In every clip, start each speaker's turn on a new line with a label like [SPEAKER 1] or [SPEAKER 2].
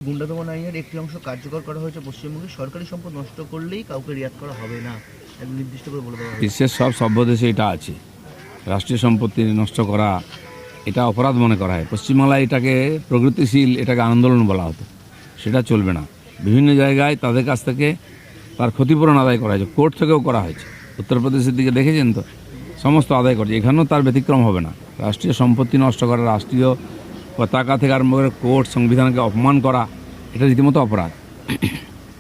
[SPEAKER 1] গুন্ডা দমন আইনের একটি অংশ কার্যকর করা হয়েছে পশ্চিমবঙ্গে। সরকারি সম্পদ নষ্ট করলেই কাউকে রিয়াক্ট করা হবে না, একদম নির্দিষ্ট করে বলে দেওয়া হয়েছে।
[SPEAKER 2] বিশ্বের সব সভ্য দেশে এটা আছে। রাষ্ট্রীয় সম্পত্তি নষ্ট করা এটা অপরাধ মনে করা হয়। পশ্চিমবাংলায় এটাকে প্রগতিশীল, এটাকে আন্দোলন বলা হতো। সেটা চলবে না। বিভিন্ন জায়গায় তাদের কাছ থেকে তার ক্ষতিপূরণ আদায় করা হয়েছে, কোর্ট থেকেও করা হয়েছে। উত্তরপ্রদেশের দিকে দেখেছেন তো, সমস্ত আদায় করছে। এখানেও তার ব্যতিক্রম হবে না। রাষ্ট্রীয় সম্পত্তি নষ্ট করা, রাষ্ট্রীয় পতাকা থেকে আরম্ভ করে কোর্ট সংবিধানকে অপমান করা, এটা রীতিমতো অপরাধ।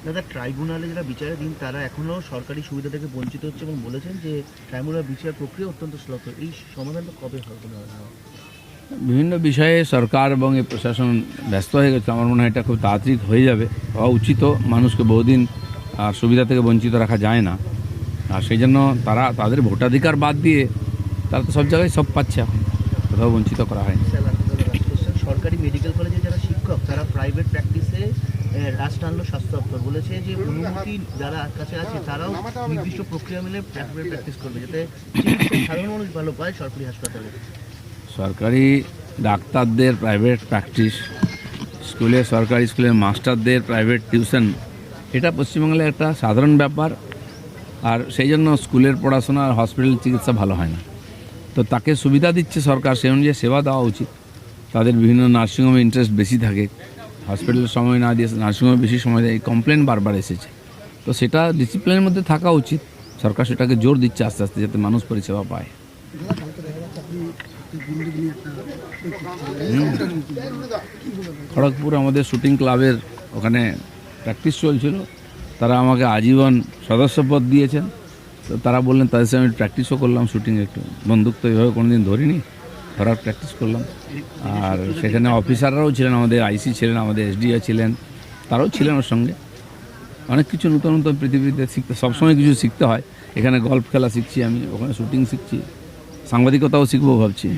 [SPEAKER 1] দাদা, ট্রাইব্যুনালে যারা বিচারাধীন তারা এখনও সরকারি সুবিধা থেকে বঞ্চিত হচ্ছে এবং বলেছেন যে ট্রাইব্যুনাল বিচার প্রক্রিয়া অত্যন্ত শ্লথ। এই সমাধানটা কবে হবে?
[SPEAKER 2] বিভিন্ন বিষয়ে সরকার এবং এই প্রশাসন ব্যস্ত হয়ে গেছে। আমার মনে হয় এটা খুব তাড়াতাড়ি হয়ে যাবে, হওয়া উচিত। মানুষকে বহুদিন সুবিধা থেকে বঞ্চিত রাখা যায় না। আর সেই জন্য তারা তাদের ভোটাধিকার বাদ দিয়ে তারা তো সব জায়গায় সব পাচ্ছে, এখন কোথাও বঞ্চিত করা হয়নি।
[SPEAKER 1] সরকারি মেডিকেল কলেজে যারা শিক্ষক তারা প্রাইভেট প্র্যাকটিসে রাশ টানলো স্বাস্থ্য দপ্তর। বলেছে যে অনুমতি যারা কাছে আছে তারাও নির্দিষ্ট প্রক্রিয়া মেনে প্রাইভেট প্র্যাকটিস করবে, যাতে সাধারণ মানুষ ভালো পায় সরকারি হাসপাতালে।
[SPEAKER 2] সরকারি ডাক্তারদের প্রাইভেট প্র্যাকটিস, সরকারি স্কুলের মাস্টারদের প্রাইভেট টিউশন, এটা পশ্চিমবাংলায় একটা সাধারণ ব্যাপার। আর সেই জন্য স্কুলের পড়াশোনা আর হসপিটাল চিকিৎসা ভালো হয় না। তো তাকে সুবিধা দিচ্ছে সরকার, সেই অনুযায়ী সেবা দেওয়া উচিত। তাদের বিভিন্ন নার্সিংহোমে ইন্টারেস্ট বেশি থাকে, হসপিটালের সময় না দিয়ে নার্সিংহোমে বেশি সময় দেয়। এই কমপ্লেন বারবার এসেছে। তো সেটা ডিসিপ্লিনের মধ্যে থাকা উচিত। সরকার সেটাকে জোর দিচ্ছে আস্তে আস্তে, যাতে মানুষ পরিষেবা পায়। খড়গপুর আমাদের শুটিং ক্লাবের ওখানে প্র্যাকটিস চলছিল। তারা আমাকে আজীবন সদস্যপদ দিয়েছেন। তো তারা বললেন, তাদের সাথে আমি প্র্যাকটিসও করলাম শুটিংয়ে। একটু বন্দুক তো এইভাবে কোনোদিন ধরিনি, ধরার প্র্যাকটিস করলাম। আর সেখানে অফিসাররাও ছিলেন, আমাদের আইসি ছিলেন, আমাদের এসডিও ছিলেন, তারাও ছিলেন ওর সঙ্গে। অনেক কিছু নতুন নতুন পৃথিবীতে শিখতে, সবসময় কিছু শিখতে হয়। এখানে গল্ফ খেলা শিখছি আমি, ওখানে শুটিং শিখছি, সাংবাদিকতাও শিখবো ভাবছি।